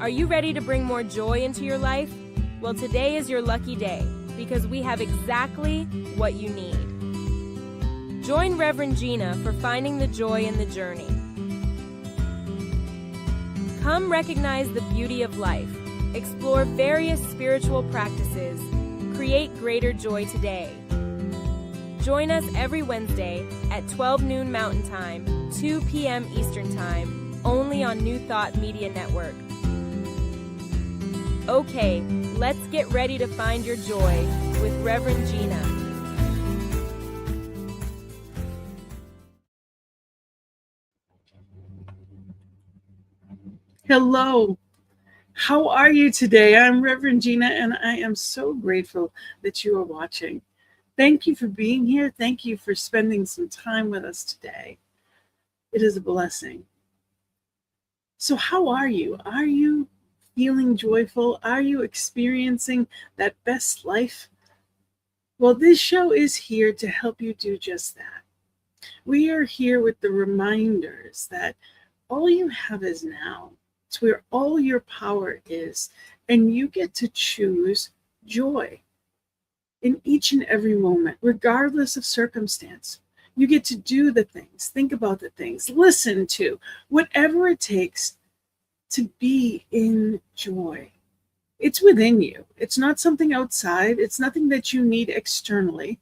Are you ready to bring more joy into your life? Well, today is your lucky day because we have exactly what you need. Join Rev Gina for finding the joy in the journey. Come recognize the beauty of life, explore various spiritual practices, create greater joy today. Join us every Wednesday at 12 noon Mountain Time, 2 p.m. Eastern Time, only on New Thought Media Network. Okay, let's get ready to find your joy with Reverend Gina. Hello, how are you today? I'm Reverend Gina, and I am so grateful that you are watching. Thank you for being here. Thank you for spending some time with us today. It is a blessing. So, how are you? Are you feeling joyful? Are you experiencing that best life? Well, this show is here to help you do just that. We are here with the reminders that all you have is now. It's where all your power is, and you get to choose joy in each and every moment, regardless of circumstance. You get to do the things, think about the things, listen to whatever it takes to be in joy. It's within you. It's not something outside. It's nothing that you need externally.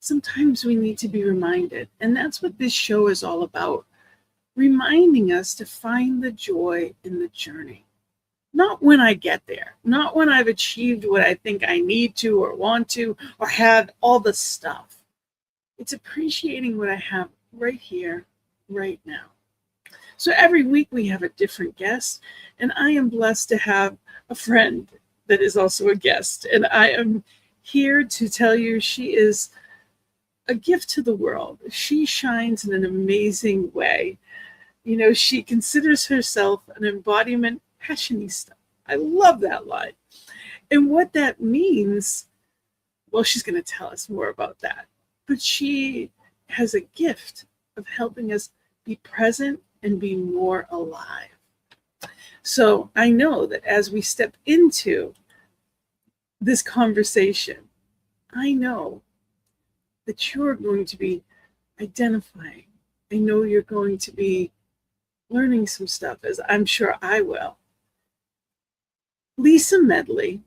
Sometimes we need to be reminded, and that's what this show is all about. Reminding us to find the joy in the journey. Not when I get there, not when I've achieved what I think I need to or want to or have all the stuff. It's appreciating what I have right here, right now. So every week we have a different guest, and I am blessed to have a friend that is also a guest. And I am here to tell you she is a gift to the world. She shines in an amazing way. You know, she considers herself an embodiment passionista. I love that line. And what that means, well, she's going to tell us more about that. But she has a gift of helping us be present and be more alive. So I know that as we step into this conversation, I know that you're going to be identifying. I know you're going to be learning some stuff, as I'm sure I will. Lisa Medley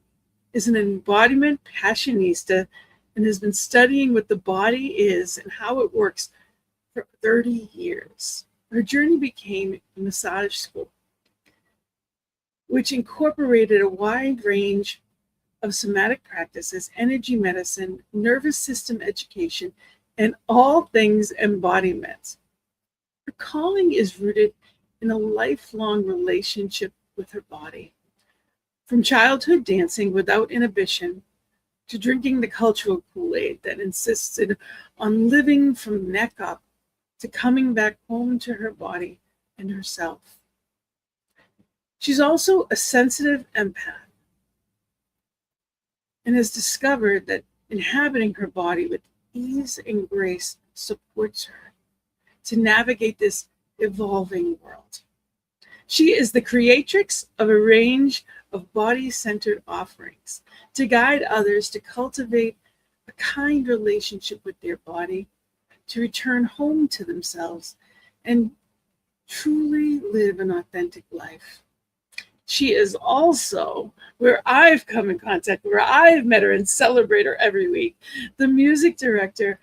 is an embodiment passionista and has been studying what the body is and how it works for 30 years. Her journey became a massage school, which incorporated a wide range of somatic practices, energy medicine, nervous system education, and all things embodiment. Her calling is rooted in a lifelong relationship with her body. From childhood dancing without inhibition to drinking the cultural Kool-Aid that insisted on living from neck up to coming back home to her body and herself. She's also a sensitive empath and has discovered that inhabiting her body with ease and grace supports her to navigate this evolving world. She is the creatrix of a range of body-centered offerings to guide others to cultivate a kind relationship with their body, to return home to themselves, and truly live an authentic life. She is also, where I've come in contact, where I've met her and celebrate her every week, the music director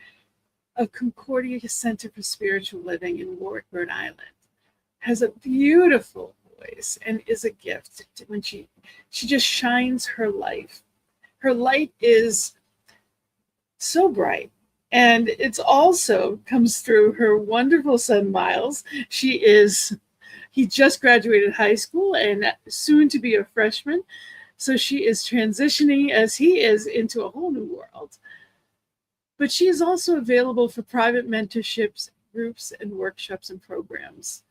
of Concordia Center for Spiritual Living in Warwick, Rhode Island. Has a beautiful voice and is a gift when she just shines her life. Her light is so bright, and it's also comes through her wonderful son Miles. He just graduated high school and soon to be a freshman, so she is transitioning as he is into a whole new world. But she is also available for private mentorships, groups, and workshops and programs.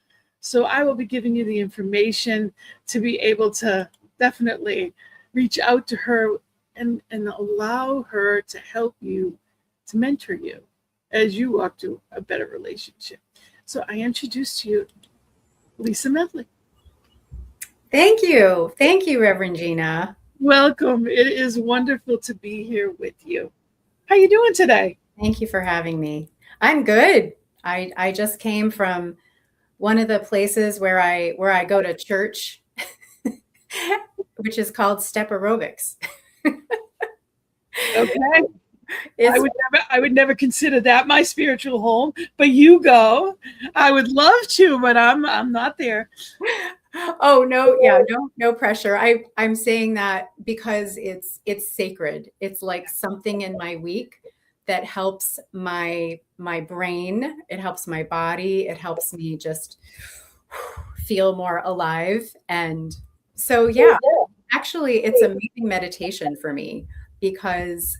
So I will be giving you the information to be able to definitely reach out to her and allow her to help you, to mentor you as you walk to a better relationship. So I introduce to you Lisa Medley. Thank you. Thank you, Reverend Gina. Welcome. It is wonderful to be here with you. How you doing today? Thank you for having me. I'm good. I just came from one of the places where I go to church, which is called step aerobics. Okay. It's I would never consider that my spiritual home, but you go. I would love to, but I'm not there. oh no, yeah, no pressure. I'm saying that because it's sacred. It's like something in my week that helps my brain, it helps my body, it helps me just feel more alive. And so yeah, actually it's amazing meditation for me because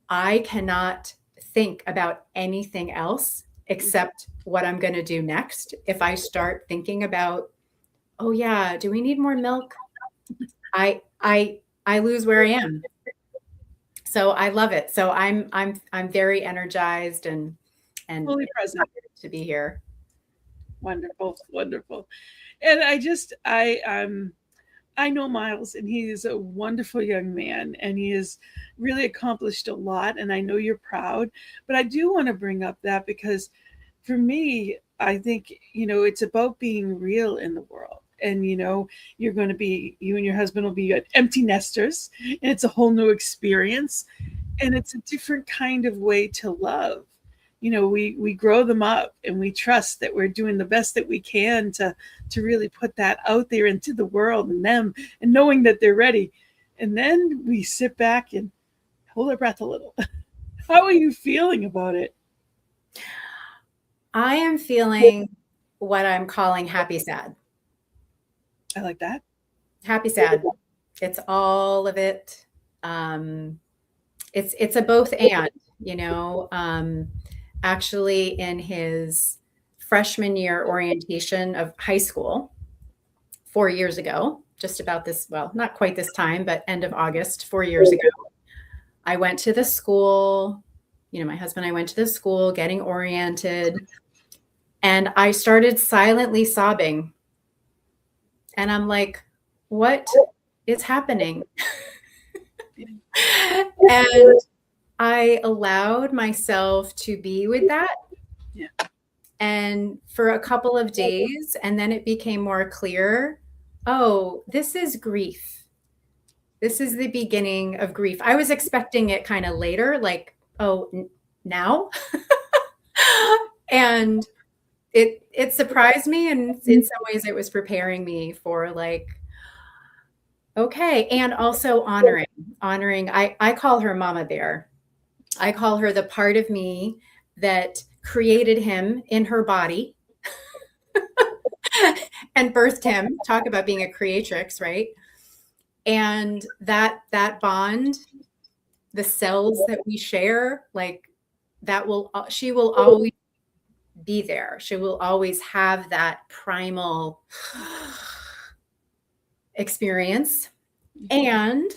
I cannot think about anything else except what I'm going to do next. If I start thinking about, oh yeah, do we need more milk? I lose where I am. So I love it. So I'm very energized and Fully present. to be here. Wonderful, wonderful. And I know Miles, and he is a wonderful young man, and he has really accomplished a lot. And I know you're proud, but I do want to bring up that because for me, I think, it's about being real in the world. And, you're going to be, you and your husband will be empty nesters, and it's a whole new experience. And it's a different kind of way to love. We grow them up, and we trust that we're doing the best that we can to really put that out there into the world and them, and knowing that they're ready. And then we sit back and hold our breath a little. How are you feeling about it? I am feeling what I'm calling happy sad. I like that. Happy sad. It's all of it. It's a both and, actually in his freshman year orientation of high school 4 years ago, just about this, well, not quite this time, but end of August, 4 years ago, I went to the school, my husband and I went to the school getting oriented, and I started silently sobbing. And I'm like, what is happening? And I allowed myself to be with that. Yeah. And for a couple of days, and then it became more clear, oh, this is grief. This is the beginning of grief. I was expecting it kind of later, like, oh, now? And it surprised me, and in some ways it was preparing me for like, okay. And also honoring, I call her Mama Bear. I call her the part of me that created him in her body and birthed him. Talk about being a creatrix, right? And that bond, the cells that we share, like she will always be there. She will always have that primal experience. And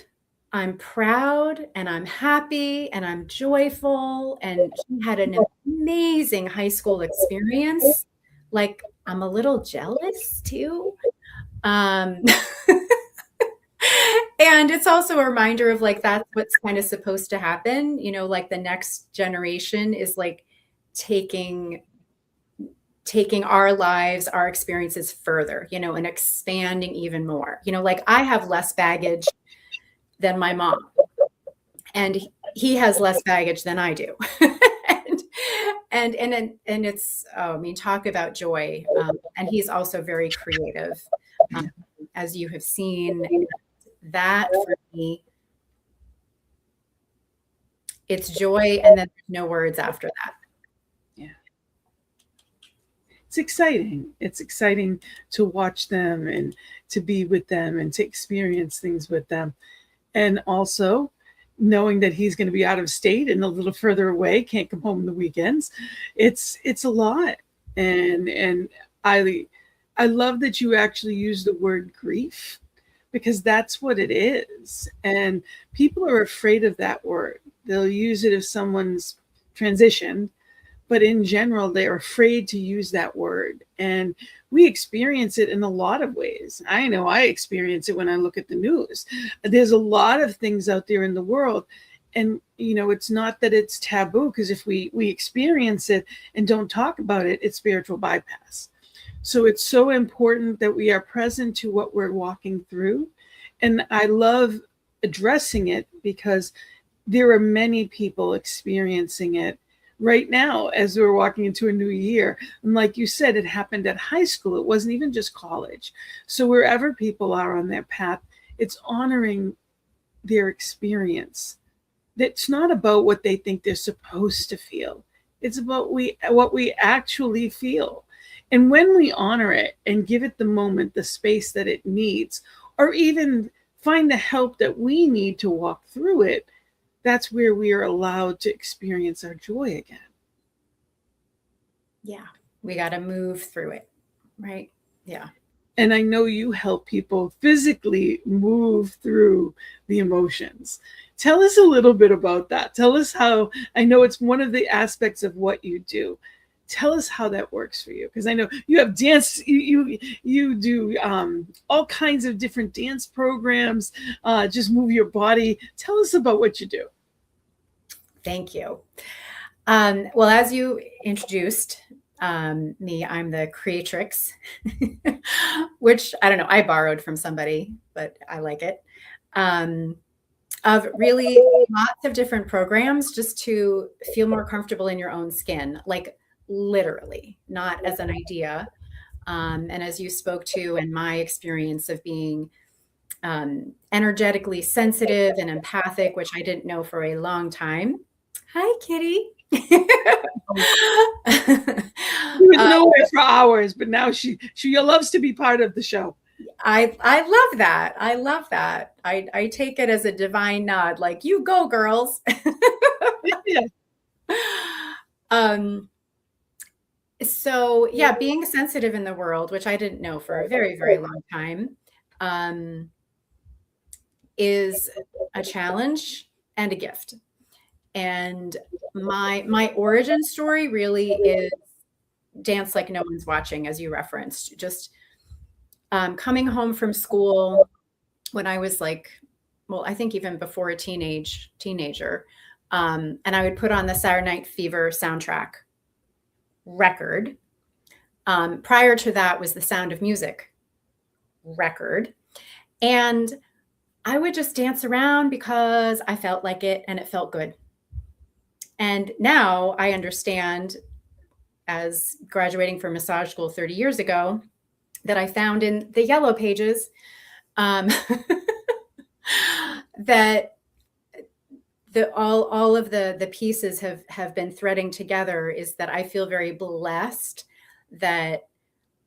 I'm proud and I'm happy and I'm joyful. And he had an amazing high school experience. Like, I'm a little jealous too. And it's also a reminder of like, that's what's kind of supposed to happen. Like the next generation is like taking our lives, our experiences further, and expanding even more. Like I have less baggage than my mom, and he has less baggage than I do. and it's, talk about joy. And he's also very creative, as you have seen. That for me, it's joy, and then there's no words after that. It's exciting. It's exciting to watch them and to be with them and to experience things with them. And also knowing that he's going to be out of state and a little further away, can't come home on the weekends. It's a lot. And I love that you actually use the word grief, because that's what it is. And people are afraid of that word. They'll use it if someone's transitioned, but in general, they're afraid to use that word. And we experience it in a lot of ways. I know I experience it when I look at the news. There's a lot of things out there in the world. And, it's not that it's taboo, because if we experience it and don't talk about it, it's spiritual bypass. So it's so important that we are present to what we're walking through. And I love addressing it because there are many people experiencing it right now as we're walking into a new year. And like you said, it happened at high school. It wasn't even just college. So wherever people are on their path, it's honoring their experience. It's not about what they think they're supposed to feel. It's about what we actually feel. And when we honor it and give it the moment, the space that it needs, or even find the help that we need to walk through it, that's where we are allowed to experience our joy again. Yeah, we got to move through it, right? Yeah. And I know you help people physically move through the emotions. Tell us a little bit about that. Tell us how, I know it's one of the aspects of what you do. Tell us how that works for you, because I know you have dance. You do all kinds of different dance programs. Just move your body. Tell us about what you do. Thank you. Well, as you introduced me, I'm the creatrix, which I don't know. I borrowed from somebody, but I like it. Of really lots of different programs just to feel more comfortable in your own skin, like literally, not as an idea. And as you spoke to, and my experience of being energetically sensitive and empathic, which I didn't know for a long time. Hi, Kitty. She was nowhere for hours, but now she loves to be part of the show. I love that. I love that. I take it as a divine nod, like, you go, girls. Yeah. So yeah, being sensitive in the world, which I didn't know for a very, very long time, is a challenge and a gift. And my origin story really is dance like no one's watching, as you referenced. Just coming home from school when I was like, well, I think even before a teenager, and I would put on the Saturday Night Fever soundtrack record. Prior to that was The Sound of Music record. And I would just dance around because I felt like it and it felt good. And now I understand, as graduating from massage school 30 years ago, that I found in the yellow pages, that all of the pieces have been threading together, is that I feel very blessed that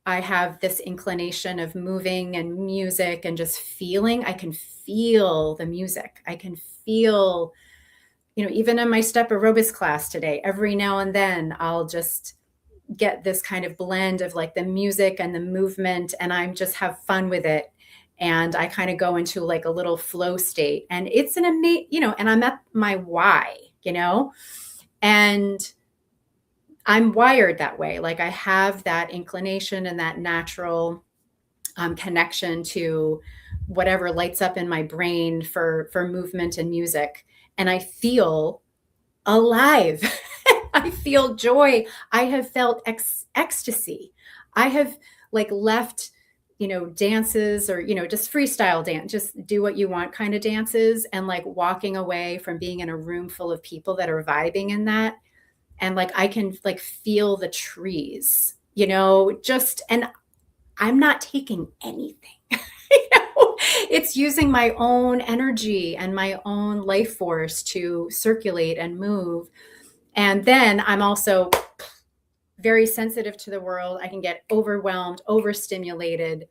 I have this inclination of moving and music and just feeling. I can feel the music. I can feel, even in my step aerobics class today, every now and then I'll just get this kind of blend of like the music and the movement, and I'm just have fun with it. And I kind of go into like a little flow state, and it's an amazing, and I'm at my why, and I'm wired that way. Like I have that inclination and that natural connection to whatever lights up in my brain for movement and music. And I feel alive. I feel joy. I have felt ecstasy. I have like left, dances or, just freestyle dance, just do what you want kind of dances, and like walking away from being in a room full of people that are vibing in that. And like, I can like feel the trees, and I'm not taking anything. It's using my own energy and my own life force to circulate and move. And then I'm also very sensitive to the world. I can get overwhelmed, overstimulated,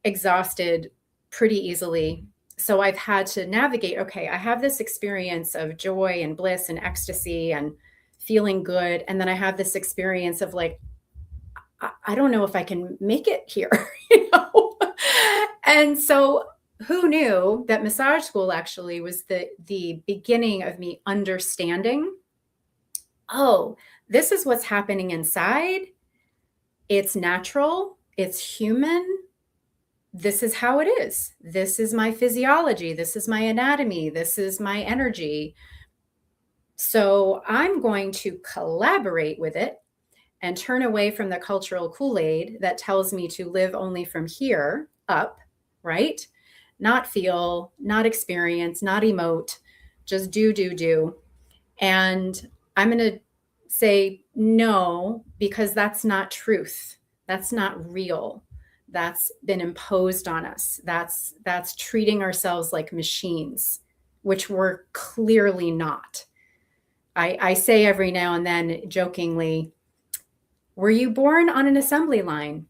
exhausted pretty easily. So I've had to navigate, okay, I have this experience of joy and bliss and ecstasy and feeling good. And then I have this experience of like, I don't know if I can make it here, And so who knew that massage school actually was the beginning of me understanding, oh, this is what's happening inside. It's natural. It's human. This is how it is. This is my physiology. This is my anatomy. This is my energy. So I'm going to collaborate with it and turn away from the cultural Kool-Aid that tells me to live only from here up, right? Not feel, not experience, not emote, just do. And I'm going to say no, because that's not truth. That's not real. That's been imposed on us. That's treating ourselves like machines, which we're clearly not. I say every now and then jokingly, were you born on an assembly line?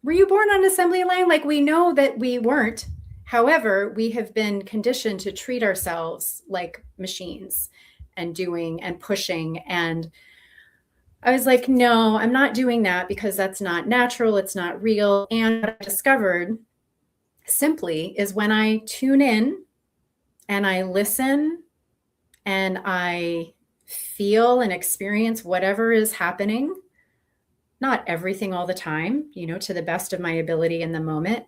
Were you born on an assembly line? Like, we know that we weren't. However, we have been conditioned to treat ourselves like machines and doing and pushing. And I was like, no, I'm not doing that, because that's not natural. It's not real. And what I discovered simply is when I tune in and I listen and I feel and experience whatever is happening, not everything all the time, to the best of my ability in the moment.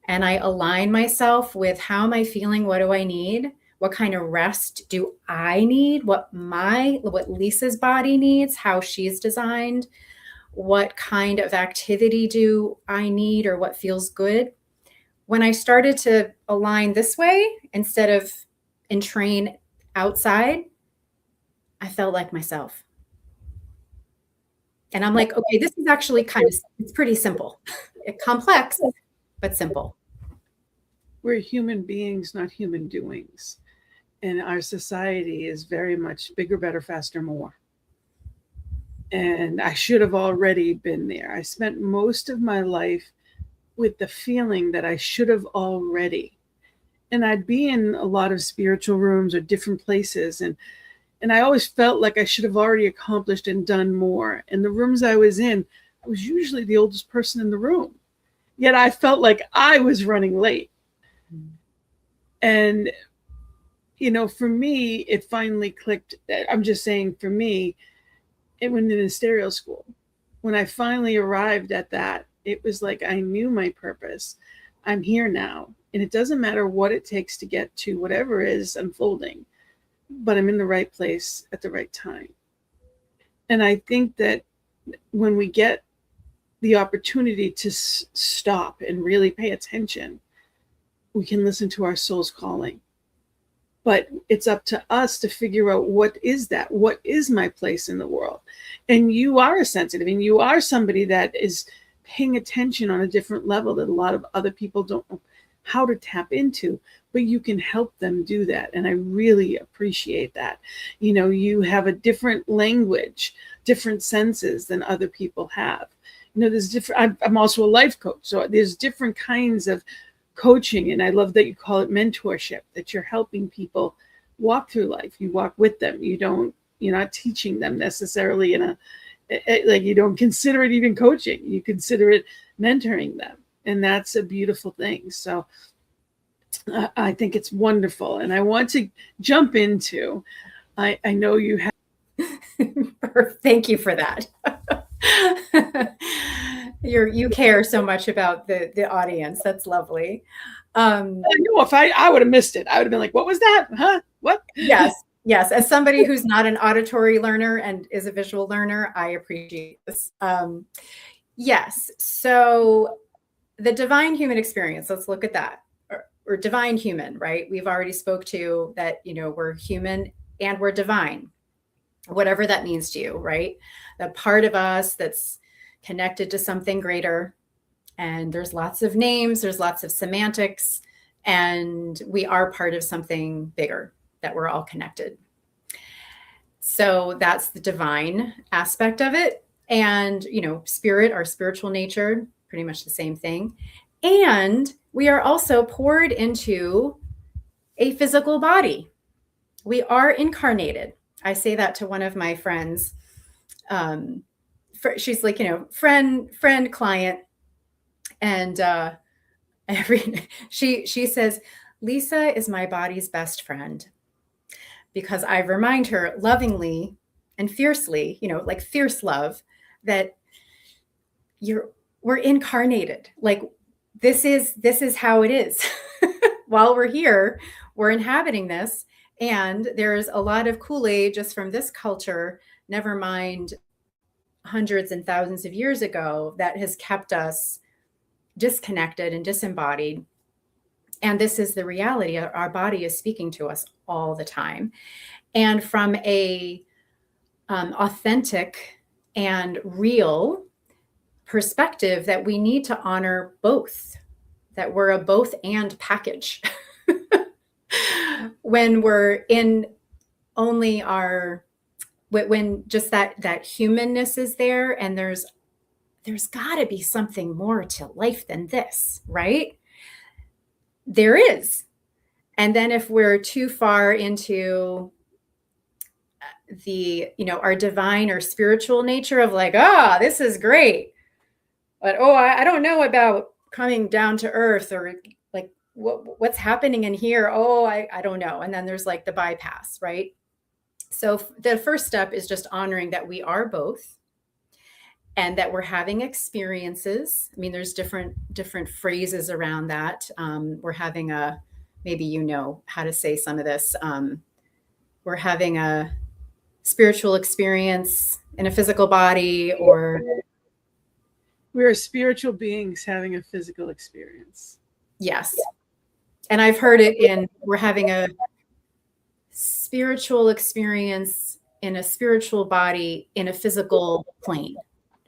And I align myself with, how am I feeling? What do I need? What kind of rest do I need? What Lisa's body needs, how she's designed, what kind of activity do I need, or what feels good? When I started to align this way instead of entrain outside, I felt like myself. And I'm like, okay, this is actually it's pretty simple. Complex, but simple. We're human beings, not human doings. And our society is very much bigger, better, faster, more. And I should have already been there. I spent most of my life with the feeling that I should have already. And I'd be in a lot of spiritual rooms or different places, and I always felt like I should have already accomplished and done more. And the rooms I was in, I was usually the oldest person in the room. Yet I felt like I was running late. And, for me, it finally clicked. I'm just saying, for me, it went in a stereo school. When I finally arrived at that, it was like I knew my purpose. I'm here now. And it doesn't matter what it takes to get to whatever is unfolding, but I'm in the right place at the right time. And I think that when we get the opportunity to stop and really pay attention, we can listen to our soul's calling. But it's up to us to figure out, what is that? What is my place in the world? And you are a sensitive, and you are somebody that is paying attention on a different level that a lot of other people don't know how to tap into, but you can help them do that. And I really appreciate that. You have a different language, different senses than other people have. There's different, I'm also a life coach. So there's different kinds of coaching. And I love that you call it mentorship, that you're helping people walk through life. You walk with them. You're not teaching them necessarily like, you don't consider it even coaching. You consider it mentoring them. And that's a beautiful thing. So I think it's wonderful. And I want to jump into, I know you have. Thank you for that. You care so much about the audience. That's lovely. I know, if I would have missed it, I would have been like, what was that? Huh? What? Yes. As somebody who's not an auditory learner and is a visual learner, I appreciate this. Yes. So the divine human experience, let's look at that. Or divine human, right? We've already spoke to that, we're human and we're divine, whatever that means to you, right? The part of us that's connected to something greater. And there's lots of names, there's lots of semantics, and we are part of something bigger, that we're all connected. So that's the divine aspect of it. And, spirit, our spiritual nature, pretty much the same thing. And we are also poured into a physical body. We are incarnated. I say that to one of my friends. She's like, friend, client. And she says, Lisa is my body's best friend, because I remind her lovingly and fiercely, like fierce love, that we're incarnated. Like this is how it is. While we're here, we're inhabiting this. And there's a lot of Kool-Aid just from this culture, never mind hundreds and thousands of years ago, that has kept us disconnected and disembodied. And this is the reality. Our body is speaking to us all the time. And from a authentic and real perspective, that we need to honor both, that we're a both and package. When we're in only when just that humanness is there, and there's got to be something more to life than this, right? There is. And then if we're too far into the, our divine or spiritual nature of like, this is great, but I don't know about coming down to earth, or like what's happening in here. I don't know. And then there's like the bypass, right? So the first step is just honoring that we are both, and that we're having experiences. I mean, there's different phrases around that. We're having maybe you know how to say some of this. We're having a spiritual experience in a physical body, or we're spiritual beings having a physical experience. Yes. And I've heard it in, we're having a spiritual experience in a spiritual body in a physical plane.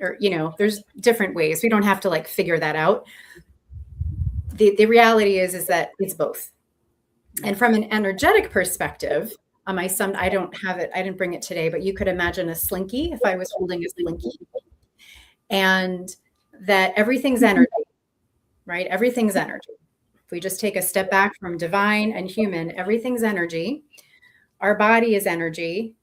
Or, there's different ways. We don't have to like figure that out. The reality is that it's both. And from an energetic perspective, I don't have it. I didn't bring it today, but you could imagine a slinky, if I was holding a slinky, and that everything's energy, right? Everything's energy. If we just take a step back from divine and human, everything's energy. Our body is energy.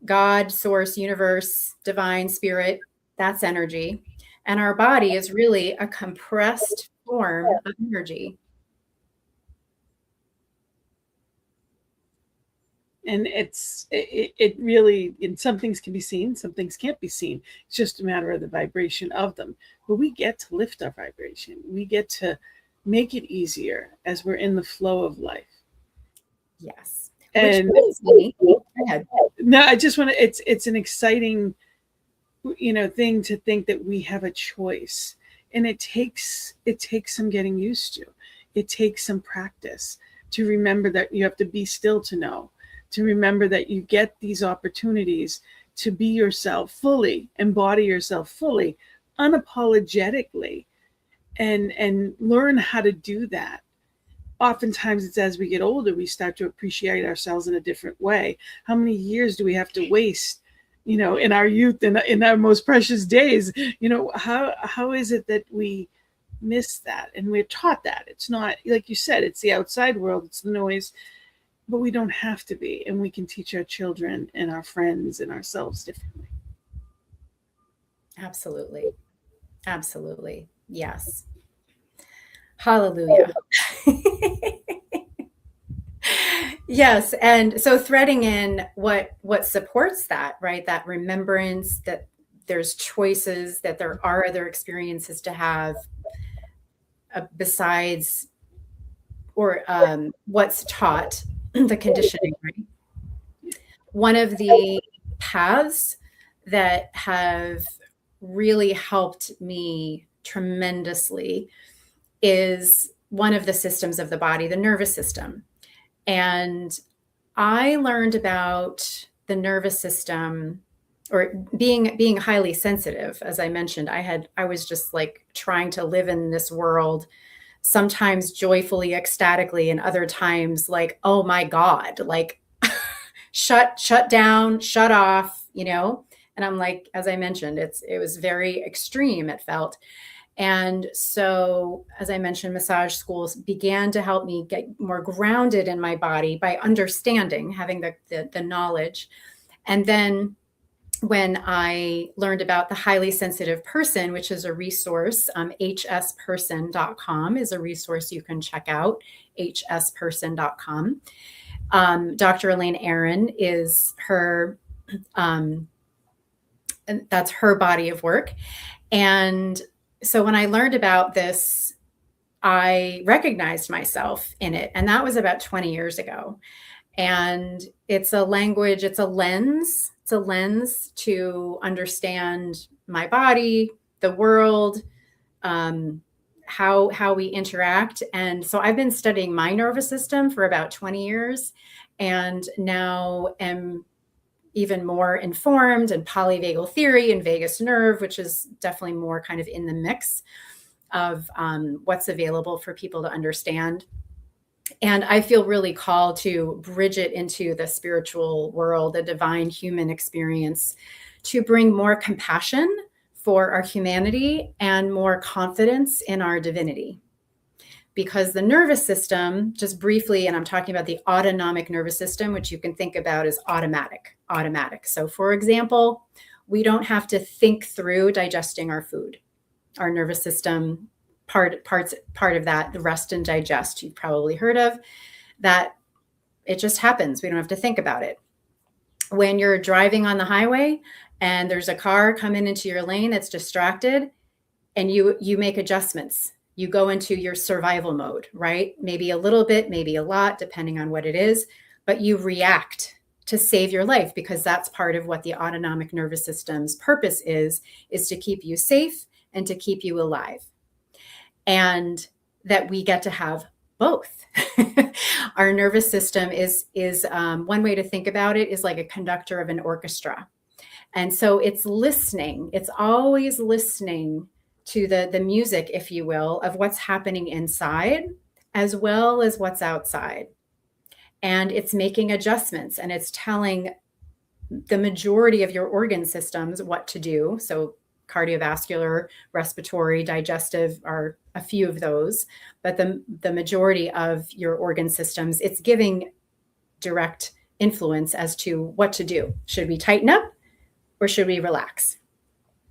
God, source, universe, divine, spirit, that's energy. And our body is really a compressed form of energy. And it really, and some things can be seen, some things can't be seen. It's just a matter of the vibration of them. But we get to lift our vibration. We get to make it easier as we're in the flow of life. Yes. And Go ahead. No, I just want to, it's an exciting, thing to think that we have a choice. And it takes some getting used to. It takes some practice to remember that you have to be still to know, to remember that you get these opportunities to be yourself fully, embody yourself fully, unapologetically, and learn how to do that. Oftentimes it's as we get older, we start to appreciate ourselves in a different way. How many years do we have to waste, in our youth and in our most precious days? How is it that we miss that? And we're taught that. It's not, like you said, it's the outside world, it's the noise, but we don't have to be. And we can teach our children and our friends and ourselves differently. Absolutely. Absolutely. Yes. Hallelujah. Yes. And so threading in what supports that, right? That remembrance, that there's choices, that there are other experiences to have besides, or what's taught, the conditioning, right? One of the paths that have really helped me tremendously is one of the systems of the body, the nervous system. And I learned about the nervous system, or being highly sensitive. As I mentioned, I was just like trying to live in this world, sometimes joyfully, ecstatically, and other times like, oh my God, like shut down, shut off, And I'm like, as I mentioned, it was very extreme, it felt. And so, as I mentioned, massage schools began to help me get more grounded in my body by understanding, having the knowledge. And then when I learned about the highly sensitive person, which is a resource, hsperson.com is a resource you can check out, hsperson.com. Dr. Elaine Aron is her that's her body of work. And so when I learned about this, I recognized myself in it. And that was about 20 years ago. And it's a language, it's a lens to understand my body, the world, how we interact. And so I've been studying my nervous system for about 20 years, and now am even more informed in polyvagal theory and vagus nerve, which is definitely more kind of in the mix of what's available for people to understand. And I feel really called to bridge it into the spiritual world, the divine human experience, to bring more compassion for our humanity and more confidence in our divinity. Because the nervous system, just briefly, and I'm talking about the autonomic nervous system, which you can think about as automatic. So for example, we don't have to think through digesting our food. Our nervous system, part of that, the rest and digest, you've probably heard of, that it just happens. We don't have to think about it. When you're driving on the highway and there's a car coming into your lane that's distracted, and you make adjustments. You go into your survival mode, right? Maybe a little bit, maybe a lot, depending on what it is, but you react to save your life, because that's part of what the autonomic nervous system's purpose is to keep you safe and to keep you alive. And that we get to have both. Our nervous system is one way to think about it is like a conductor of an orchestra. And so it's listening. It's always listening to the music, if you will, of what's happening inside as well as what's outside. And it's making adjustments, and it's telling the majority of your organ systems what to do. So cardiovascular, respiratory, digestive are a few of those, but the majority of your organ systems, it's giving direct influence as to what to do. Should we tighten up or should we relax?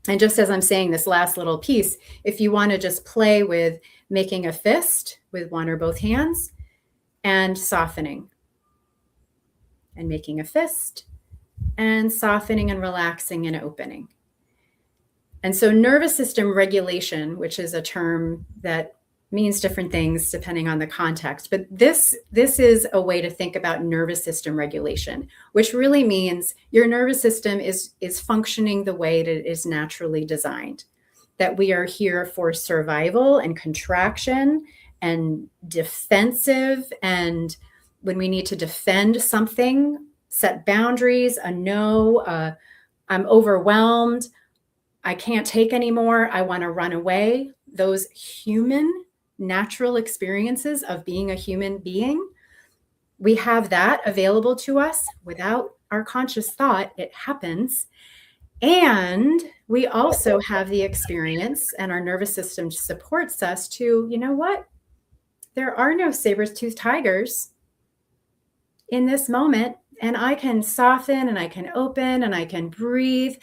And just as I'm saying this last little piece, if you want to just play with making a fist with one or both hands and softening, and making a fist and softening and relaxing and opening. And so nervous system regulation, which is a term that means different things depending on the context, but this is a way to think about nervous system regulation, which really means your nervous system is functioning the way that it is naturally designed, that we are here for survival and contraction and defensive, and when we need to defend something, set boundaries, I'm overwhelmed, I can't take anymore, I want to run away. Those human, natural experiences of being a human being, we have that available to us without our conscious thought. It happens. And we also have the experience, and our nervous system supports us to, you know what? There are no saber-toothed tigers in this moment, and I can soften and I can open and I can breathe,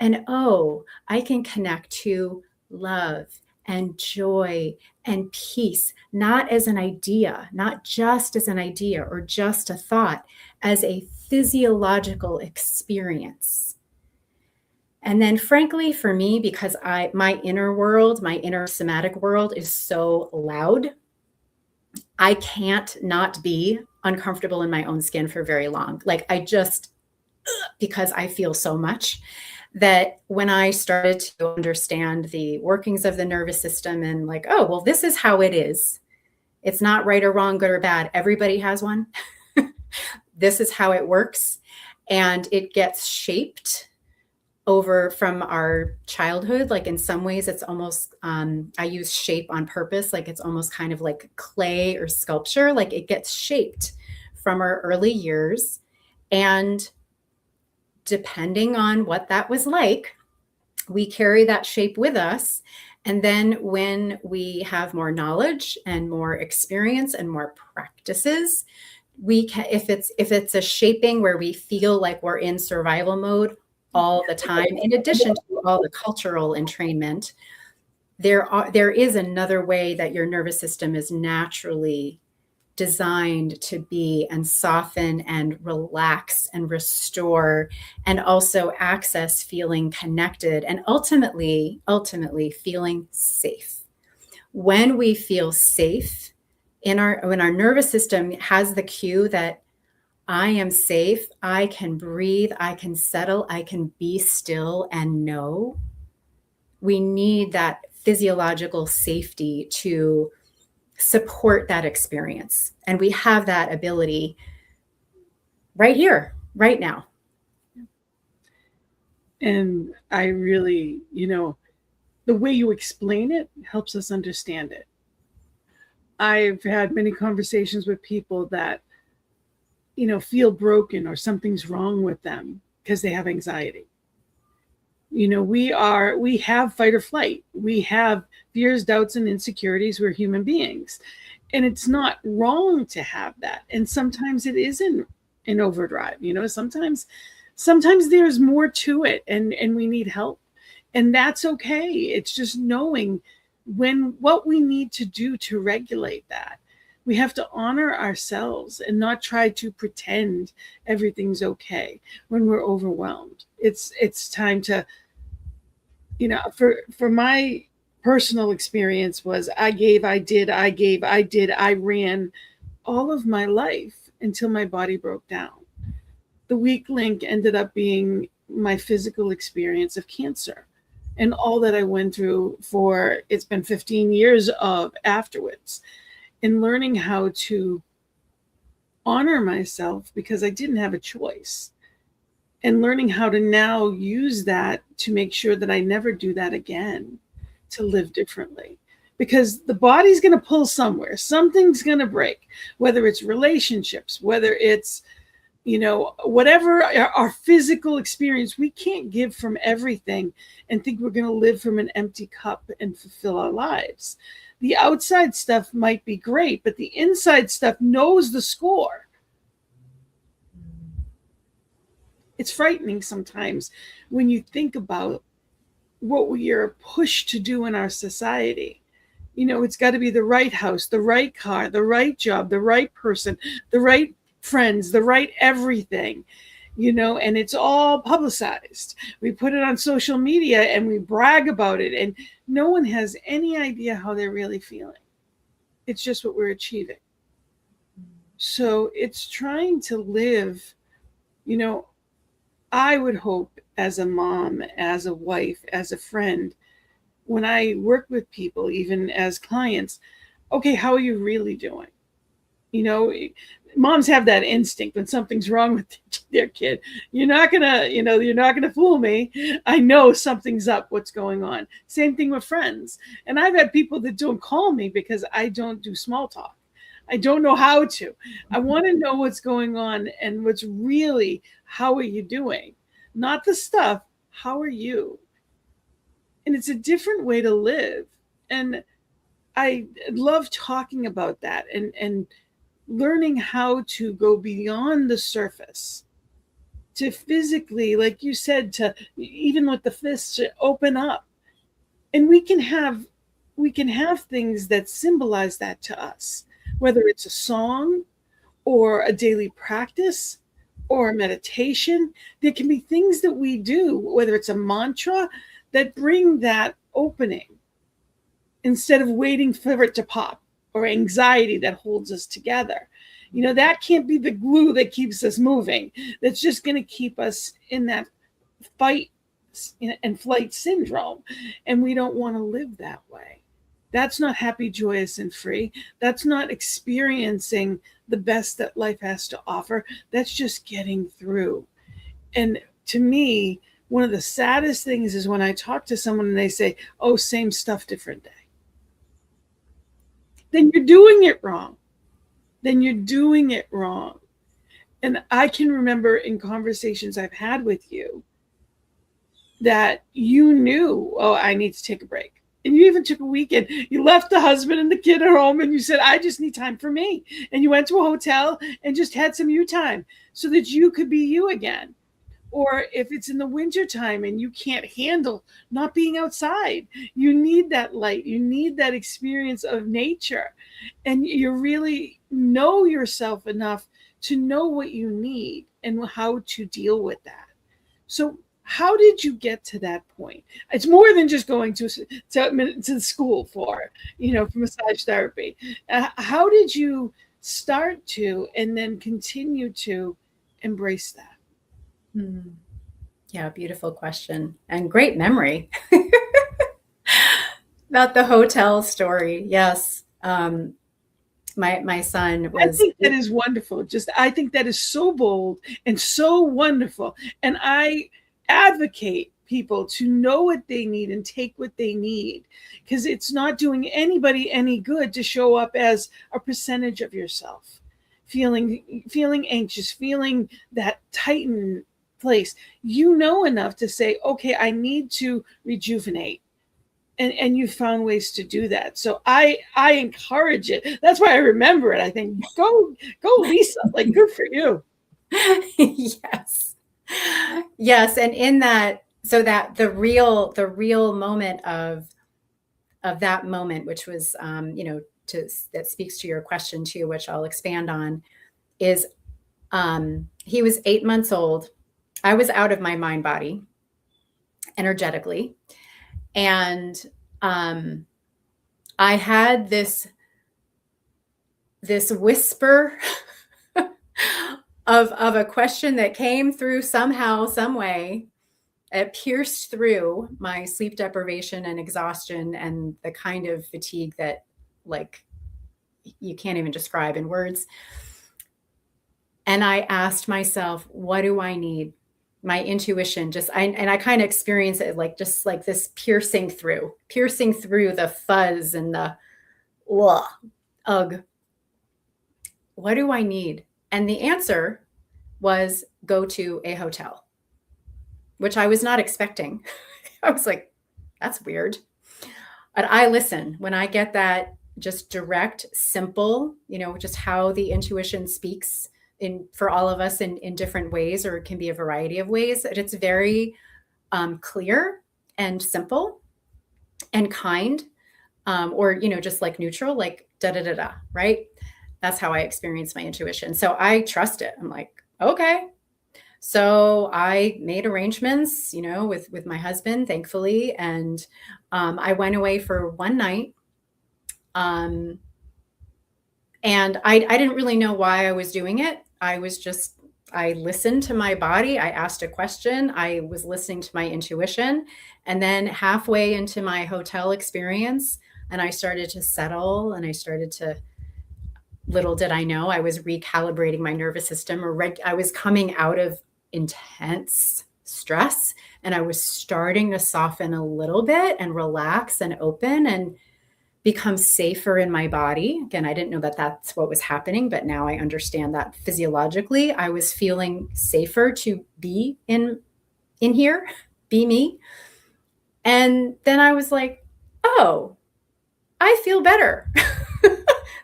and I can connect to love and joy and peace, not as an idea, not just as an idea or just a thought, as a physiological experience. And then frankly, for me, because my inner world, my inner somatic world is so loud, I can't not be uncomfortable in my own skin for very long. Like because I feel so much, that when I started to understand the workings of the nervous system and like, this is how it is. It's not right or wrong, good or bad. Everybody has one. This is how it works. And it gets shaped over from our childhood. Like in some ways it's almost, I use shape on purpose. Like it's almost kind of like clay or sculpture. Like it gets shaped from our early years. And depending on what that was like, we carry that shape with us. And then when we have more knowledge and more experience and more practices, we can, if it's a shaping where we feel like we're in survival mode all the time, in addition to all the cultural entrainment, there is another way that your nervous system is naturally designed to be and soften and relax and restore, and also access feeling connected and ultimately feeling safe. When we feel safe when our nervous system has the cue that I am safe, I can breathe, I can settle, I can be still and know. We need that physiological safety to support that experience. And we have that ability right here, right now. And I really, the way you explain it helps us understand it. I've had many conversations with people that, feel broken or something's wrong with them because they have anxiety. We have fight or flight. We have fears, doubts, and insecurities. We're human beings. And it's not wrong to have that. And sometimes it isn't in overdrive. Sometimes there's more to it and we need help. And that's okay. It's just knowing what we need to do to regulate that. We have to honor ourselves and not try to pretend everything's okay when we're overwhelmed. It's time to, for my personal experience was I ran all of my life until my body broke down. The weak link ended up being my physical experience of cancer and all that I went through it's been 15 years of afterwards, and learning how to honor myself because I didn't have a choice, and learning how to now use that to make sure that I never do that again, to live differently. Because the body's going to pull somewhere. Something's going to break, whether it's relationships, whether it's, whatever our physical experience. We can't give from everything and think we're going to live from an empty cup and fulfill our lives. The outside stuff might be great, but the inside stuff knows the score. It's frightening sometimes when you think about what we are pushed to do in our society. It's got to be the right house, the right car, the right job, the right person, the right friends, the right everything, and it's all publicized. We put it on social media and we brag about it, and no one has any idea how they're really feeling. It's just what we're achieving. So it's trying to live, I would hope as a mom, as a wife, as a friend, when I work with people, even as clients, okay, how are you really doing? Moms have that instinct when something's wrong with their kid. You're not gonna fool me. I know something's up, what's going on. Same thing with friends. And I've had people that don't call me because I don't do small talk. I don't know how to. I want to know what's going on and what's really, how are you doing? Not the stuff, how are you? And it's a different way to live. And I love talking about that and learning how to go beyond the surface, to physically, like you said, to even with the fists, to open up. And we can have things that symbolize that to us, whether it's a song or a daily practice or a meditation. There can be things that we do, whether it's a mantra, that bring that opening instead of waiting for it to pop, or anxiety that holds us together. That can't be the glue that keeps us moving. That's just going to keep us in that fight and flight syndrome. And we don't want to live that way. That's not happy, joyous, and free. That's not experiencing the best that life has to offer. That's just getting through. And to me, one of the saddest things is when I talk to someone and they say, oh, same stuff, different day. Then you're doing it wrong. And I can remember in conversations I've had with you that you knew, oh, I need to take a break. And you even took a weekend. You left the husband and the kid at home and you said, I just need time for me. And you went to a hotel and just had some you time so that you could be you again. Or if it's in the wintertime and you can't handle not being outside, you need that light, you need that experience of nature. And you really know yourself enough to know what you need and how to deal with that. So how did you get to that point? It's more than just going to school for, for massage therapy. How did you start to and then continue to embrace that? Yeah, beautiful question and great memory about the hotel story. Yes. My son was. I think that is wonderful. I think that is so bold and so wonderful. And I advocate people to know what they need and take what they need, because it's not doing anybody any good to show up as a percentage of yourself, feeling anxious, feeling that tightened place. You know enough to say, okay, I need to rejuvenate. And you found ways to do that. So I encourage it. That's why I remember it. I think go Lisa, like, good for you. Yes. And in that, so that the real moment of that moment, which was, that speaks to your question too, which I'll expand on, is he was 8 months old. I was out of my mind body energetically. And I had this whisper of a question that came through somehow, some way. It pierced through my sleep deprivation and exhaustion and the kind of fatigue that, like, you can't even describe in words. And I asked myself, what do I need? My intuition and I kind of experienced it just like this piercing through the fuzz and the ugh. What do I need? And the answer was go to a hotel, which I was not expecting. I was like, that's weird. But I listen when I get that just direct, simple, just how the intuition speaks for all of us in different ways, or it can be a variety of ways. It's very clear and simple and kind, or, just like neutral, like da-da-da-da, right? That's how I experience my intuition. So I trust it. I'm like, okay. So I made arrangements, with my husband, thankfully. And I went away for one night. And I didn't really know why I was doing it. I listened to my body. I asked a question. I was listening to my intuition. And then halfway into my hotel experience, and I started to settle, and little did I know, I was recalibrating my nervous system, I was coming out of intense stress, and I was starting to soften a little bit and relax and open and become safer in my body. Again, I didn't know that that's what was happening, but now I understand that physiologically I was feeling safer to be in here, be me. And then I was like, oh, I feel better.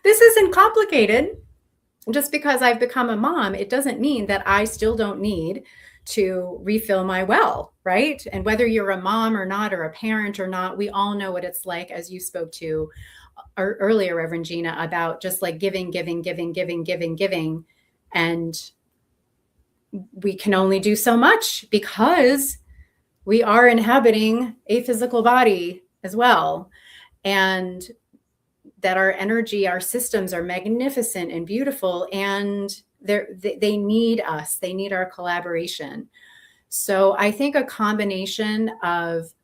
This isn't complicated. Just because I've become a mom, it doesn't mean that I still don't need to refill my well, right? And whether you're a mom or not, or a parent or not, we all know what it's like, as you spoke to earlier, Reverend Gina, about just like giving. And we can only do so much because we are inhabiting a physical body as well. And that our energy, our systems are magnificent and beautiful, and they need us. They need our collaboration. So I think a combination of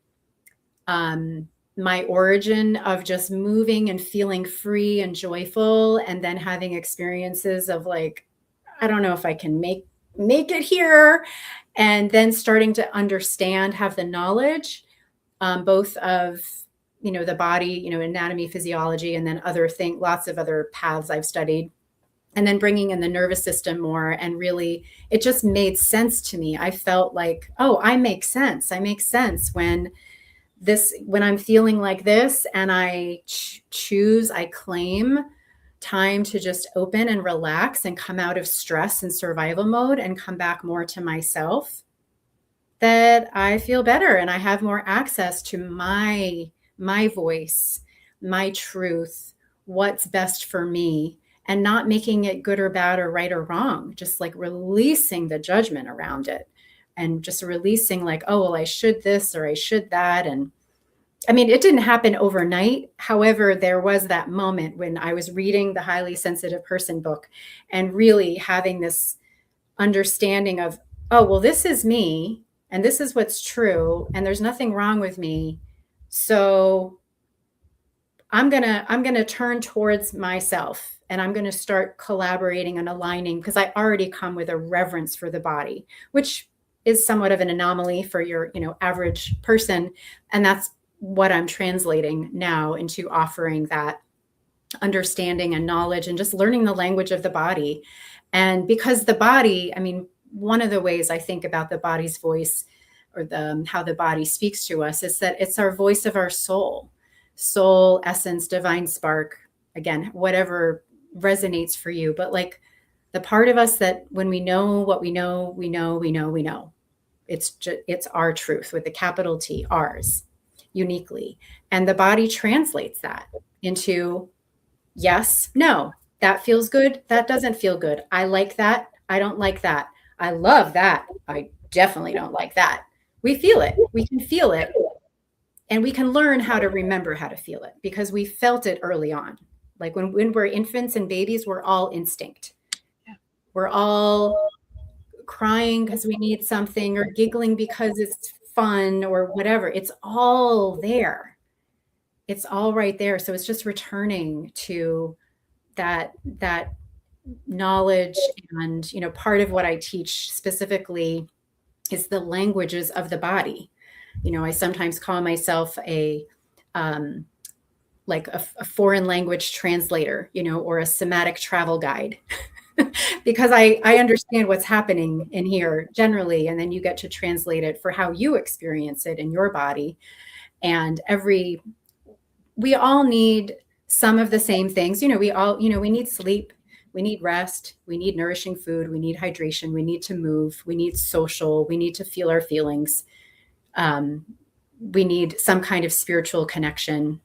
my origin of just moving and feeling free and joyful, and then having experiences of like, I don't know if I can make it here, and then starting to understand, have the knowledge, both of the body, anatomy, physiology, and then lots of other paths I've studied, and then bringing in the nervous system more. And really, it just made sense to me. I felt like, oh, I make sense. I make sense when I'm feeling like this, and I I claim time to just open and relax and come out of stress and survival mode and come back more to myself. that I feel better and I have more access to my voice, my truth, what's best for me, and not making it good or bad or right or wrong, just like releasing the judgment around it and just releasing like, oh, well, I should this or I should that. And I mean, it didn't happen overnight. However, there was that moment when I was reading the Highly Sensitive Person book and really having this understanding of, oh, well, this is me and this is what's true and there's nothing wrong with me. So I'm going to turn towards myself and I'm going to start collaborating and aligning, because I already come with a reverence for the body, which is somewhat of an anomaly for your, average person. And that's what I'm translating now into offering that understanding and knowledge and just learning the language of the body. And because the body, I mean, one of the ways I think about the body's voice, or how the body speaks to us, is that it's our voice of our soul, essence, divine spark, again, whatever resonates for you. But like the part of us that when we know what we know, we know. It's our truth with the capital T, ours, uniquely. And the body translates that into yes, no, that feels good. That doesn't feel good. I like that. I don't like that. I love that. I definitely don't like that. We feel it. We can feel it. And we can learn how to remember how to feel it because we felt it early on. Like when we're infants and babies, we're all instinct. We're all crying because we need something, or giggling because it's fun, or whatever. It's all there. It's all right there. So it's just returning to that knowledge. And, part of what I teach specifically is the languages of the body. I sometimes call myself a foreign language translator, or a somatic travel guide, because I understand what's happening in here generally. And then you get to translate it for how you experience it in your body. And we all need some of the same things. We all, we need sleep, we need rest, we need nourishing food, we need hydration, we need to move, we need social, we need to feel our feelings. We need some kind of spiritual connection,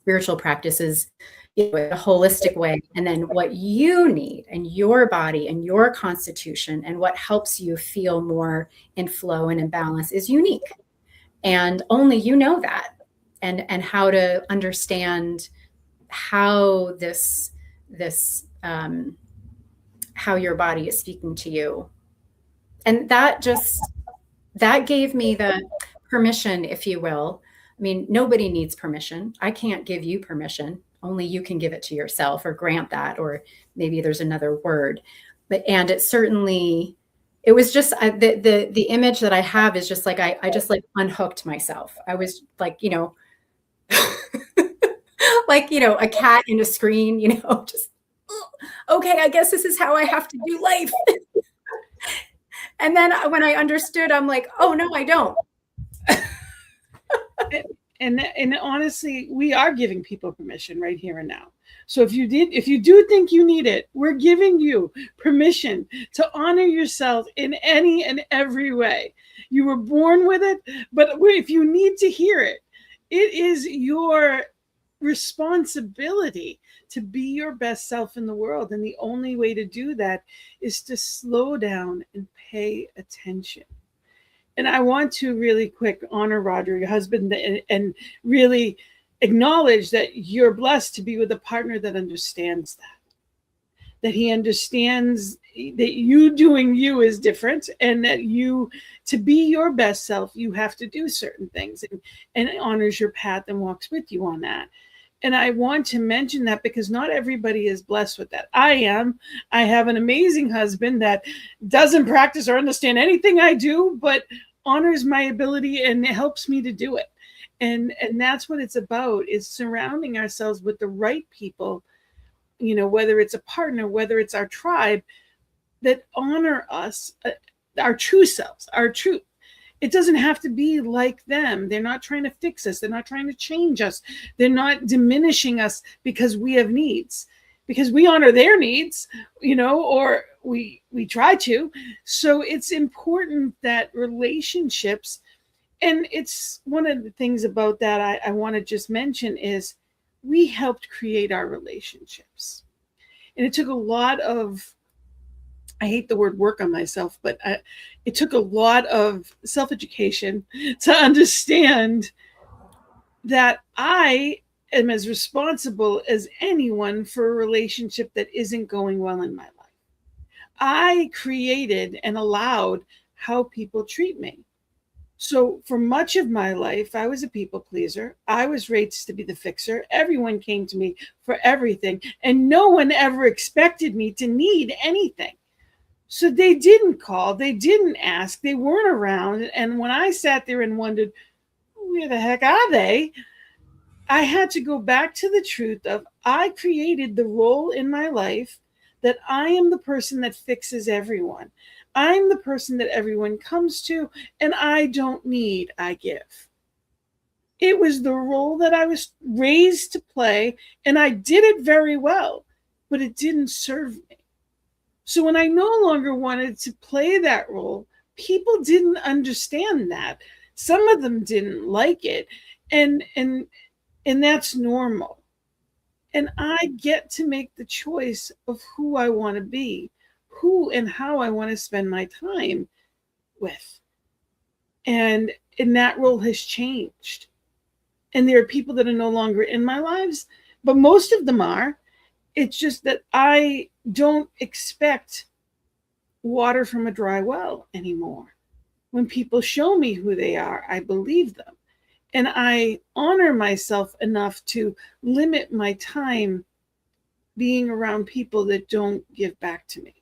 spiritual practices, in a holistic way. And then what you need and your body and your constitution and what helps you feel more in flow and in balance is unique. And only you know that. And how to understand how how your body is speaking to you. And that gave me the permission, if you will. I mean, nobody needs permission. I can't give you permission. Only you can give it to yourself, or grant that, or maybe there's another word. And it was just the image that I have is just like, I just like unhooked myself. I was like, like, a cat in a screen, just, okay, I guess this is how I have to do life. And then when I understood, I'm like, oh no, I don't. And honestly, we are giving people permission right here and now. So if you do think you need it, we're giving you permission to honor yourself in any and every way. You were born with it, but if you need to hear it, it is your responsibility to be your best self in the world. And the only way to do that is to slow down and pay attention. And I want to really quick honor Roger, your husband, and really acknowledge that you're blessed to be with a partner that understands that he understands that you doing you is different, and that to be your best self, you have to do certain things, and honors your path and walks with you on that. And I want to mention that because not everybody is blessed with that. I am. I have an amazing husband that doesn't practice or understand anything I do, but honors my ability and helps me to do it. And that's what it's about, is surrounding ourselves with the right people, whether it's a partner, whether it's our tribe, that honor us, our true selves, our truth. It doesn't have to be like them. They're not trying to fix us. They're not trying to change us. They're not diminishing us because we have needs, because we honor their needs, or we try to. So it's important that relationships, and it's one of the things about that I want to just mention is we helped create our relationships. And it took a lot of, I hate the word work on myself, but it took a lot of self-education to understand that I am as responsible as anyone for a relationship that isn't going well in my life. I created and allowed how people treat me. So for much of my life, I was a people pleaser. I was raised to be the fixer. Everyone came to me for everything, and no one ever expected me to need anything. So they didn't call, they didn't ask, they weren't around. And when I sat there and wondered, where the heck are they? I had to go back to the truth of I created the role in my life that I am the person that fixes everyone. I'm the person that everyone comes to, and I don't need, I give. It was the role that I was raised to play, and I did it very well, but it didn't serve me. So when I no longer wanted to play that role, people didn't understand that. Some of them didn't like it, and that's normal. And I get to make the choice of who I want to be, who and how I want to spend my time with. And that role has changed. And there are people that are no longer in my lives, but most of them are. It's just that I don't expect water from a dry well anymore. When people show me who they are, I believe them. And I honor myself enough to limit my time being around people that don't give back to me.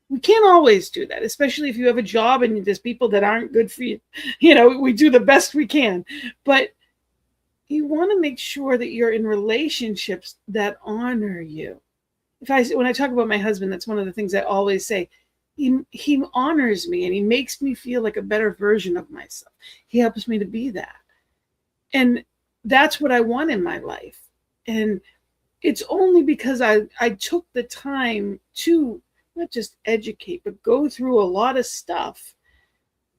We can't always do that, especially if you have a job and there's people that aren't good for you. You know, we do the best we can. But you want to make sure that you're in relationships that honor you. When I talk about my husband, that's one of the things I always say. He honors me and he makes me feel like a better version of myself. He helps me to be that. And that's what I want in my life. And it's only because I took the time to not just educate, but go through a lot of stuff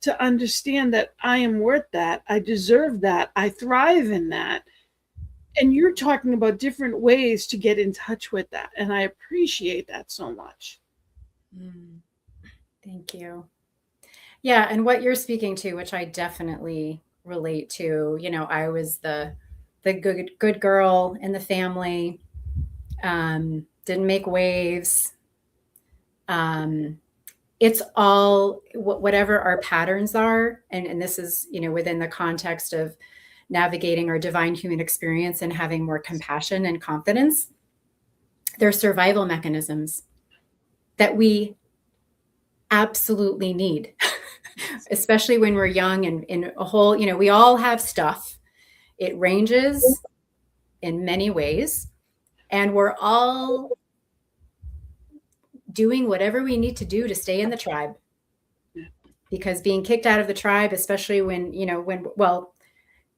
to understand that I am worth that. I deserve that. I thrive in that. And you're talking about different ways to get in touch with that. And I appreciate that so much. Thank you. Yeah. And what you're speaking to, which I definitely relate to, you know, I was the good girl in the family, didn't make waves. It's all whatever our patterns are. And this is, you know, within the context of navigating our divine human experience and having more compassion and confidence. They're survival mechanisms that we absolutely need, especially when we're young and in a whole, you know, we all have stuff. It ranges in many ways, and we're all doing whatever we need to do to stay in the tribe. Because being kicked out of the tribe, especially when, you know, well,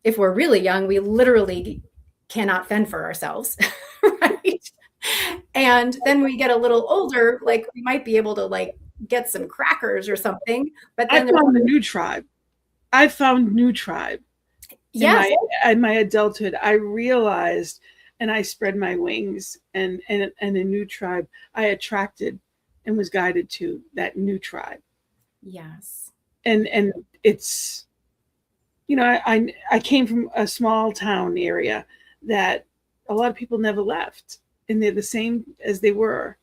if we're really young, we literally cannot fend for ourselves, right? And then we get a little older, like we might be able to like get some crackers or something. But then I found a new tribe. I found new tribe. Yes. In my adulthood, I realized, and I spread my wings, and a new tribe I attracted and was guided to that new tribe. Yes. And it's, you know, I came from a small town area that a lot of people never left, and they're the same as they were.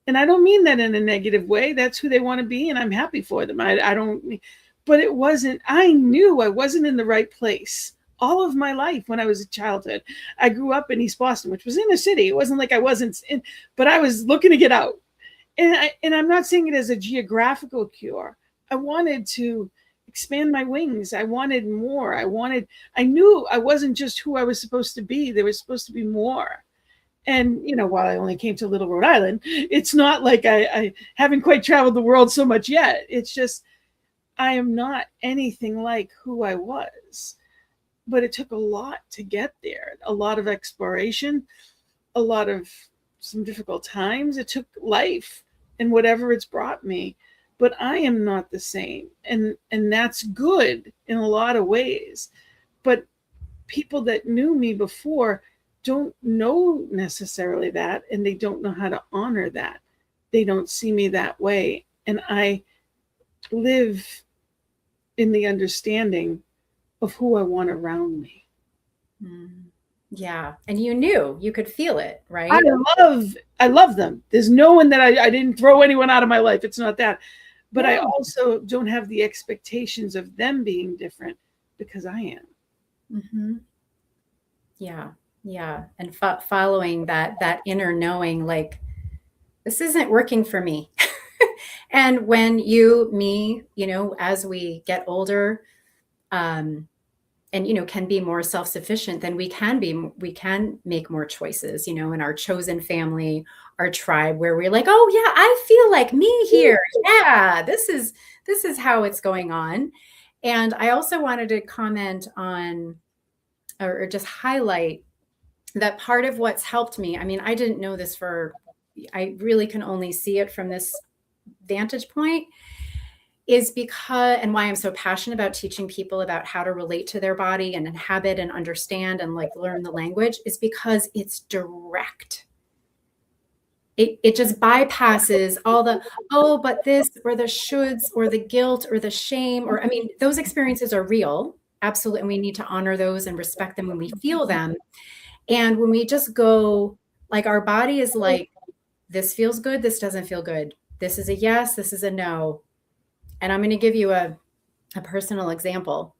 And I don't mean that in a negative way. That's who they want to be, and I'm happy for them. I don't, but it wasn't, I knew I wasn't in the right place all of my life when I was a childhood. I grew up in East Boston, which was in a city. It wasn't like I wasn't in, but I was looking to get out. And I'm not saying it as a geographical cure. I wanted to expand my wings. I wanted more. I knew I wasn't just who I was supposed to be. There was supposed to be more. And, you know, while I only came to Little Rhode Island, it's not like I haven't quite traveled the world so much yet. It's just, I am not anything like who I was. But it took a lot to get there. A lot of exploration, a lot of some difficult times. It took life and whatever it's brought me, but I am not the same. And that's good in a lot of ways. But people that knew me before don't know necessarily that, and they don't know how to honor that. They don't see me that way. And I live in the understanding of who I want around me. Yeah. And you could feel it, right? I love them. There's no one that I didn't throw anyone out of my life. It's not that. But I also don't have the expectations of them being different because I am. Mm-hmm. Yeah. Yeah. And following that inner knowing, like, this isn't working for me. And when me, as we get older, and, can be more self-sufficient, then we can make more choices, in our chosen family, our tribe, where we're like, oh yeah, I feel like me here. Yeah, this is how it's going on. And I also wanted to comment on, or just highlight that part of what's helped me. I mean, I didn't know this I really can only see it from this vantage point, is because, and why I'm so passionate about teaching people about how to relate to their body and inhabit and understand and like learn the language, is because it's direct. It just bypasses all the, oh, but this, or the shoulds, or the guilt, or the shame, or, I mean, those experiences are real. Absolutely. And we need to honor those and respect them when we feel them. And when we just go, like, our body is like, this feels good, this doesn't feel good. This is a yes, this is a no. And I'm going to give you a personal example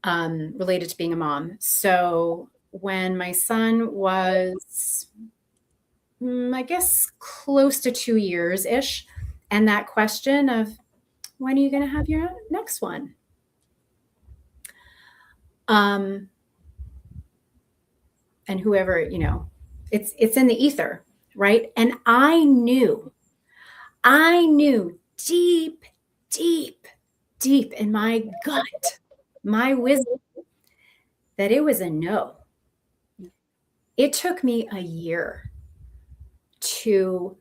related to being a mom. So when my son was, I guess, close to 2 years-ish, and that question of, when are you going to have your next one? And whoever, it's in the ether, right? And I knew deep, deep, deep in my gut, my wisdom, that it was a no. It took me a year to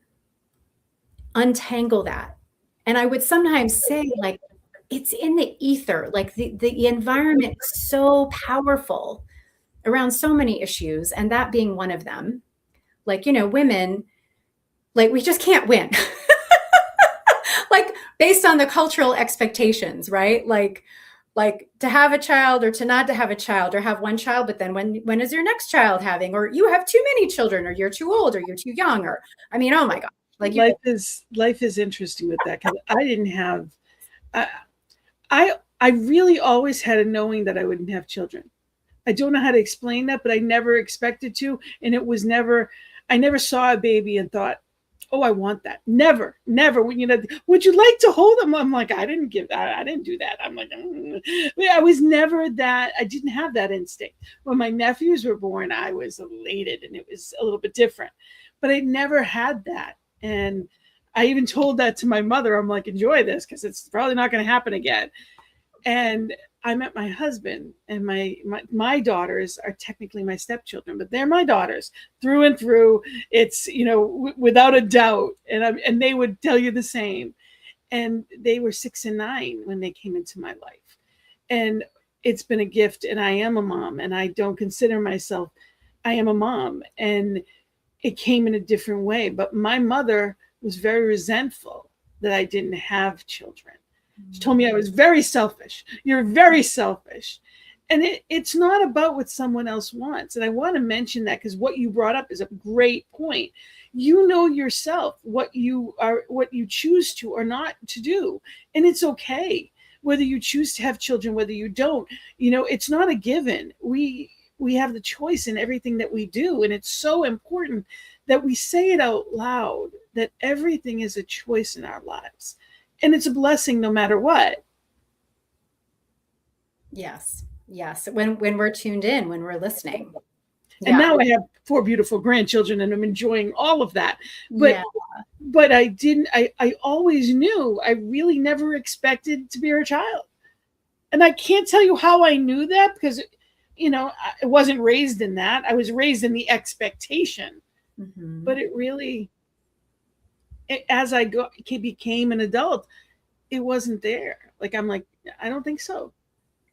untangle that. And I would sometimes say, like, it's in the ether, like the environment is so powerful around so many issues, and that being one of them. Like, women, like, we just can't win. Like, based on the cultural expectations, right? Like to have a child or to not to have a child, or have one child, but then when is your next child having, or you have too many children, or you're too old, or you're too young, or, I mean, oh my God. Like, life is interesting with that, because I didn't have, I really always had a knowing that I wouldn't have children. I don't know how to explain that, but I never expected to. And it was never, I never saw a baby and thought, oh, I want that. Never. Would you like to hold them? I'm like, I didn't do that. I'm like, I was never that. I didn't have that instinct. When my nephews were born, I was elated, and it was a little bit different, but I never had that. And I even told that to my mother. I'm like, enjoy this, because it's probably not going to happen again. And I met my husband, and my daughters are technically my stepchildren, but they're my daughters through and through. It's, without a doubt. And they would tell you the same. And they were 6 and 9 when they came into my life. And it's been a gift. And I am a mom, and I don't consider myself, I am a mom. And it came in a different way. But my mother was very resentful that I didn't have children. She told me I was very selfish. You're very selfish. And it's not about what someone else wants. And I want to mention that, because what you brought up is a great point. You know yourself, what you choose to or not to do. And it's okay whether you choose to have children, whether you don't. It's not a given. We have the choice in everything that we do. And it's so important that we say it out loud, that everything is a choice in our lives. And it's a blessing no matter what. Yes. When we're tuned in, when we're listening. And now I have 4 beautiful grandchildren, and I'm enjoying all of that. But I always knew, I really never expected to bear a child. And I can't tell you how I knew that, because, I wasn't raised in that. I was raised in the expectation. Mm-hmm. But as I became an adult, it wasn't there. Like, I'm like, I don't think so.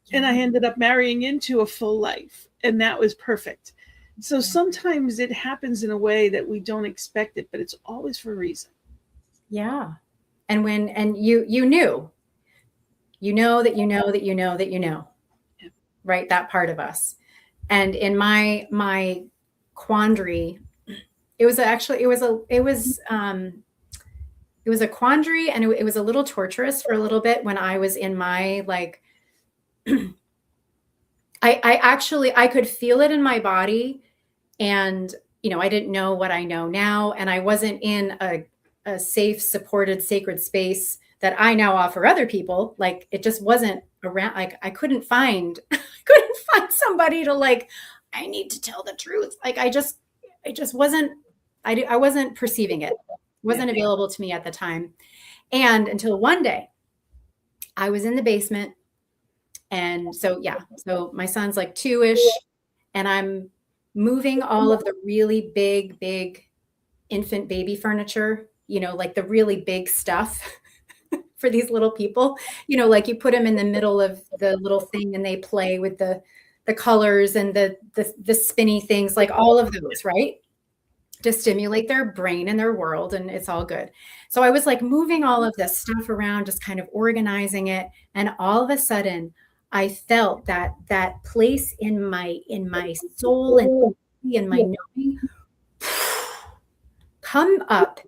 Yeah. And I ended up marrying into a full life, and that was perfect. So sometimes it happens in a way that we don't expect it, but it's always for a reason. Yeah. And you knew that right? That part of us. And in my quandary, it was a quandary, and it was a little torturous for a little bit when I was in my, like, I could feel it in my body, and, I didn't know what I know now. And I wasn't in a safe, supported, sacred space that I now offer other people. Like, it just wasn't around. Like, I couldn't find somebody to, like, I need to tell the truth. Like, I wasn't, I wasn't perceiving it. It wasn't available to me at the time. And until one day I was in the basement. And so my son's like 2-ish, and I'm moving all of the really big infant baby furniture, like the really big stuff for these little people, like you put them in the middle of the little thing and they play with the colors and the spinny things, like all of those, right? To stimulate their brain and their world, and it's all good. So I was like moving all of this stuff around, just kind of organizing it. And all of a sudden I felt that place in my soul and in my knowing come up,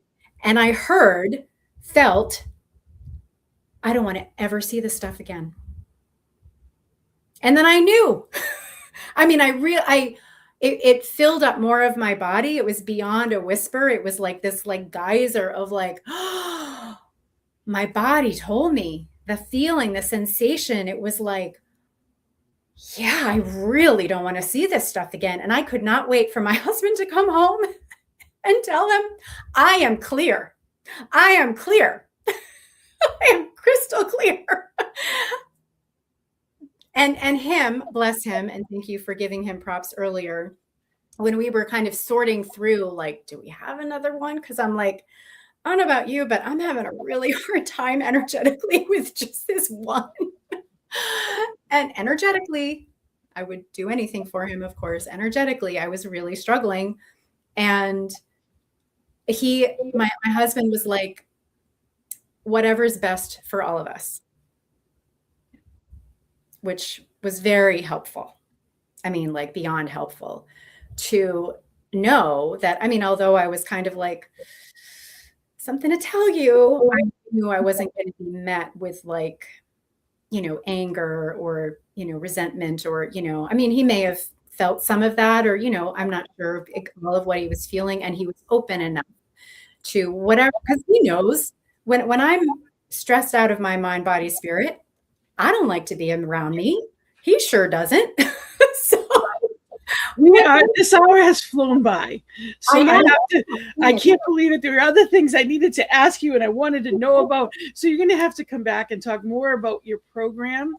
and I felt, I don't want to ever see this stuff again. And then I knew, I mean, it filled up more of my body. It was beyond a whisper. It was like this, like, geyser of, like, oh, my body told me, the feeling, the sensation. It was like, yeah, I really don't want to see this stuff again. And I could not wait for my husband to come home and tell him, I am clear. I am clear. I am crystal clear. And him, bless him, and thank you for giving him props earlier, when we were kind of sorting through, like, do we have another one? Because I'm like, I don't know about you, but I'm having a really hard time energetically with just this one. And energetically, I would do anything for him, of course. Energetically, I was really struggling. And my husband was like, whatever's best for all of us, which was very helpful. I mean, like, beyond helpful to know that. I mean, although I was kind of like, something to tell you, I knew I wasn't going to be met with, like, anger or, resentment, or, I mean, he may have felt some of that, or, I'm not sure all of what he was feeling. And he was open enough to whatever, because he knows when I'm stressed out of my mind, body, spirit, I don't like to be around me. He sure doesn't. So this hour has flown by. So I can't believe it. There are other things I needed to ask you and I wanted to know about. So you're going to have to come back and talk more about your program.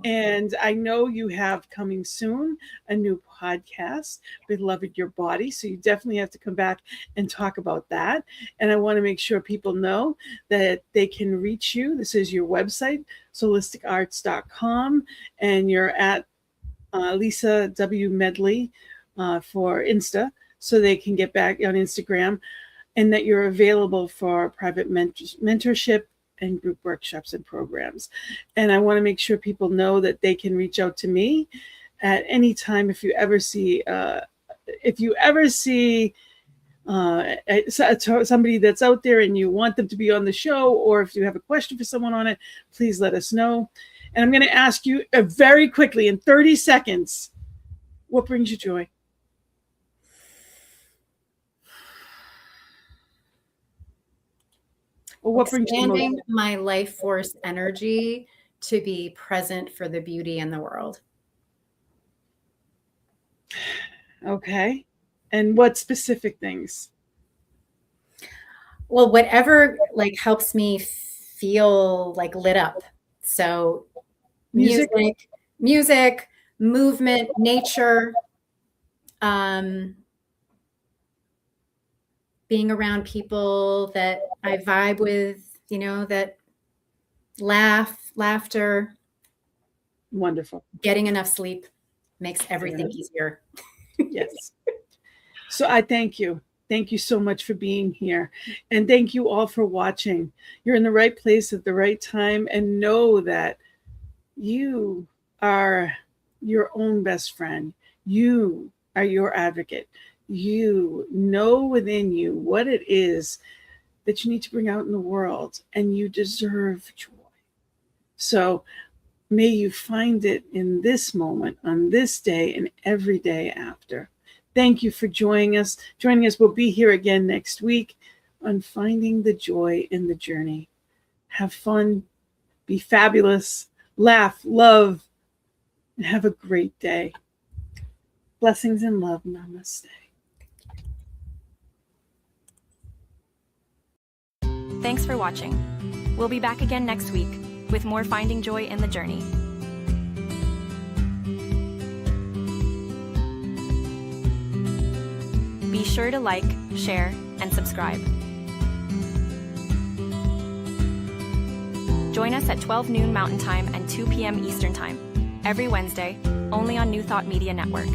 And I know you have coming soon a new podcast, Beloved Your Body. So you definitely have to come back and talk about that. And I want to make sure people know that they can reach you. This is your website, holisticarts.com, and you're at Lisa W. Medley for Insta, so they can get back on Instagram, and that you're available for private mentorship and group workshops and programs. And I want to make sure people know that they can reach out to me at any time if you ever see somebody that's out there and you want them to be on the show, or if you have a question for someone on it, please let us know. And I'm going to ask you very quickly, in 30 seconds, what brings you joy? Or what brings you expanding my life force energy to be present for the beauty in the world. Okay. And what specific things? Well, whatever, like, helps me feel, like, lit up. So music, movement, nature, being around people that I vibe with, you know, that laughter. Wonderful. Getting enough sleep makes everything easier. Yes. So I thank you. Thank you so much for being here. And thank you all for watching. You're in the right place at the right time, and know that you are your own best friend. You are your advocate. You know within you what it is that you need to bring out in the world, and you deserve joy. So may you find it in this moment, on this day, and every day after. Thank you for joining us. We'll be here again next week on finding the joy in the journey. Have fun, be fabulous, laugh, love, and have a great day. Blessings and love. Namaste. Thanks for watching. We'll be back again next week with more Finding Joy in the Journey. Be sure to like, share, and subscribe. Join us at 12 noon Mountain Time and 2 p.m. Eastern Time, every Wednesday, only on New Thought Media Network.